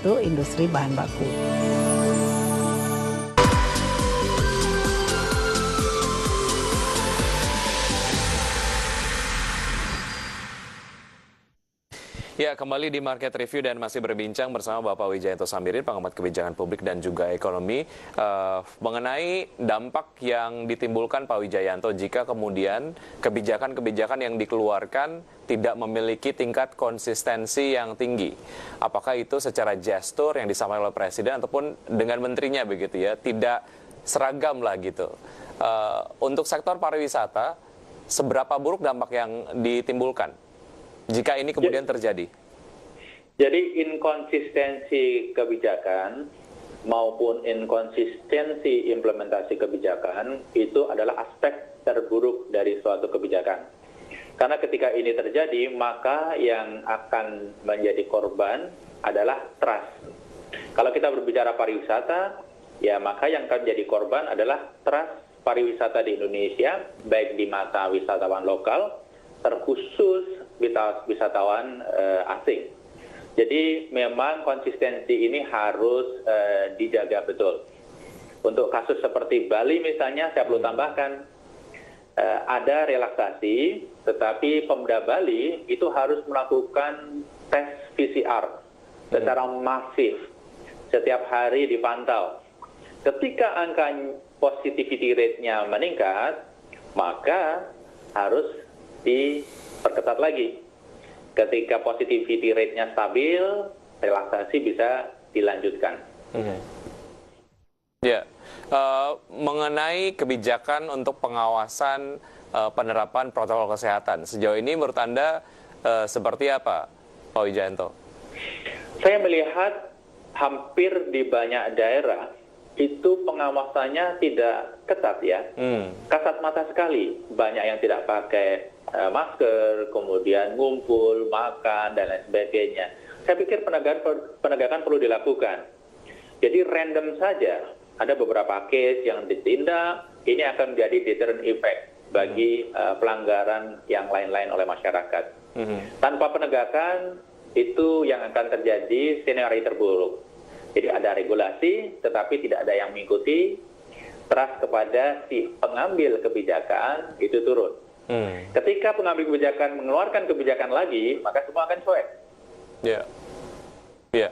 yaitu industri bahan baku. Ya, kembali di Market Review dan masih berbincang bersama Bapak Wijayanto Samirin, pengamat kebijakan publik dan juga ekonomi, mengenai dampak yang ditimbulkan Pak Wijayanto jika kemudian kebijakan-kebijakan yang dikeluarkan tidak memiliki tingkat konsistensi yang tinggi. Apakah itu secara gestur yang disampaikan oleh Presiden ataupun dengan menterinya begitu ya, tidak seragam lah gitu. Untuk sektor pariwisata, seberapa buruk dampak yang ditimbulkan jika ini kemudian terjadi? Jadi inkonsistensi kebijakan maupun inkonsistensi implementasi kebijakan itu adalah aspek terburuk dari suatu kebijakan. Karena ketika ini terjadi, maka yang akan menjadi korban adalah trust. Kalau kita berbicara pariwisata, ya maka yang akan menjadi korban adalah trust pariwisata di Indonesia, baik di mata wisatawan lokal, terkhusus wisatawan asing. Jadi memang konsistensi ini harus dijaga betul. Untuk kasus seperti Bali misalnya, saya perlu tambahkan, ada relaksasi, tetapi Pemda Bali itu harus melakukan tes PCR secara masif, setiap hari dipantau. Ketika angka positivity rate-nya meningkat, maka harus diperketat lagi. Ketika positivity rate-nya stabil, relaksasi bisa dilanjutkan. Ya, mengenai kebijakan untuk pengawasan penerapan protokol kesehatan, sejauh ini menurut Anda seperti apa, Pak Wijayanto? Saya melihat hampir di banyak daerah itu pengawasannya tidak ketat ya, kasat mata sekali. Banyak yang tidak pakai masker, kemudian ngumpul, makan, dan lain sebagainya. Saya pikir penegakan perlu dilakukan. Jadi random saja, ada beberapa case yang ditindak, ini akan menjadi deterrent effect bagi pelanggaran yang lain-lain oleh masyarakat. Tanpa penegakan, itu yang akan terjadi skenario terburuk. Jadi ada regulasi, tetapi tidak ada yang mengikuti, trust kepada si pengambil kebijakan itu turun. Ketika pengambil kebijakan mengeluarkan kebijakan lagi, maka semua akan cuek. Ya, ya.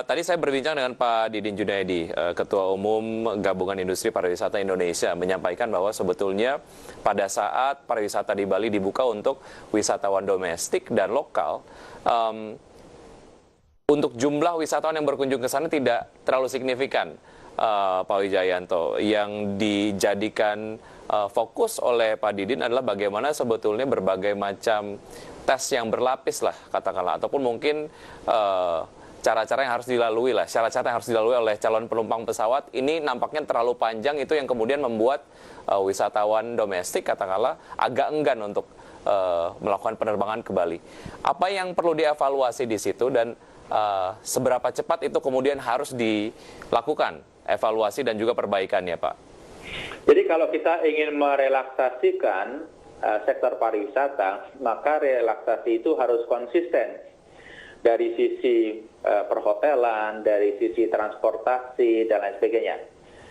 Tadi saya berbincang dengan Pak Didin Junaidi, Ketua Umum Gabungan Industri Pariwisata Indonesia, menyampaikan bahwa sebetulnya pada saat pariwisata di Bali dibuka untuk wisatawan domestik dan lokal, untuk jumlah wisatawan yang berkunjung ke sana tidak terlalu signifikan, Pak Wijayanto. Yang dijadikan fokus oleh Pak Didin adalah bagaimana sebetulnya berbagai macam tes yang berlapis lah katakanlah, ataupun mungkin cara-cara yang harus dilalui lah, syarat-syarat yang harus dilalui oleh calon penumpang pesawat ini nampaknya terlalu panjang, itu yang kemudian membuat wisatawan domestik katakanlah agak enggan untuk melakukan penerbangan ke Bali. Apa yang perlu dievaluasi di situ dan seberapa cepat itu kemudian harus dilakukan evaluasi dan juga perbaikannya, Pak? Jadi kalau kita ingin merelaksasikan sektor pariwisata, maka relaksasi itu harus konsisten dari sisi perhotelan, dari sisi transportasi, dan lain sebagainya.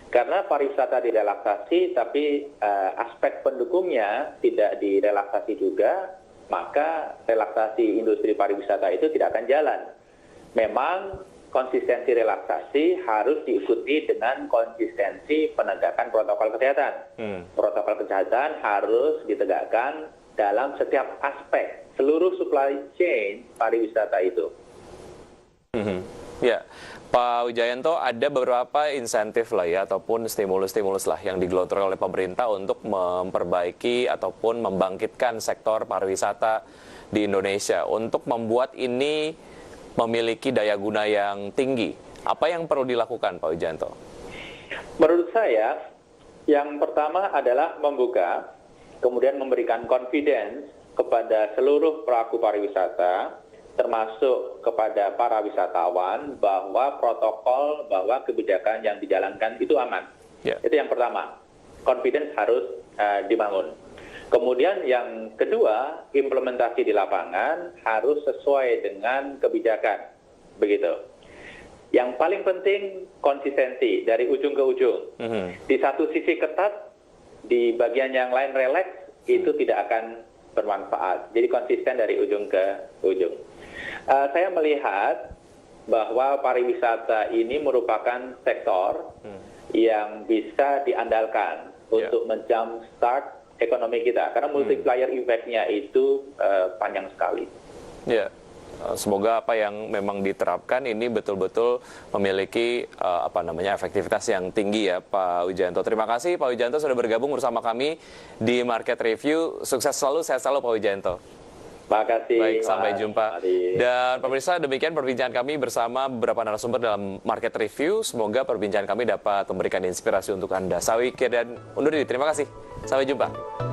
Karena pariwisata direlaksasi, tapi aspek pendukungnya tidak direlaksasi juga, maka relaksasi industri pariwisata itu tidak akan jalan. Memang konsistensi relaksasi harus diikuti dengan konsistensi penegakan protokol kesehatan. Protokol kesehatan harus ditegakkan dalam setiap aspek seluruh supply chain pariwisata itu. Ya, Pak Wijayanto, ada beberapa insentif lah ya, ataupun stimulus-stimulus lah yang digelontorkan oleh pemerintah untuk memperbaiki ataupun membangkitkan sektor pariwisata di Indonesia untuk membuat ini memiliki daya guna yang tinggi. Apa yang perlu dilakukan, Pak Wijayanto? Menurut saya, yang pertama adalah membuka, kemudian memberikan confidence kepada seluruh pelaku pariwisata, termasuk kepada para wisatawan, bahwa protokol, bahwa kebijakan yang dijalankan itu aman. Itu yang pertama. Confidence harus dibangun. Kemudian yang kedua, implementasi di lapangan harus sesuai dengan kebijakan. Begitu. Yang paling penting konsistensi dari ujung ke ujung. Di satu sisi ketat, di bagian yang lain relax, itu tidak akan bermanfaat. Jadi konsisten dari ujung ke ujung. Saya melihat bahwa pariwisata ini merupakan sektor yang bisa diandalkan untuk menjumpstart ekonomi kita. Karena multiplier effect-nya itu panjang sekali. Ya, semoga apa yang memang diterapkan ini betul-betul memiliki efektivitas yang tinggi ya, Pak Wijayanto. Terima kasih Pak Wijayanto sudah bergabung bersama kami di Market Review. Sukses selalu, sehat selalu Pak Wijayanto. Terima kasih. Baik, sampai jumpa. Mari. Dan pemirsa, demikian perbincangan kami bersama beberapa narasumber dalam Market Review. Semoga perbincangan kami dapat memberikan inspirasi untuk Anda. Saya Wiki dan undur diri. Terima kasih. Sampai jumpa.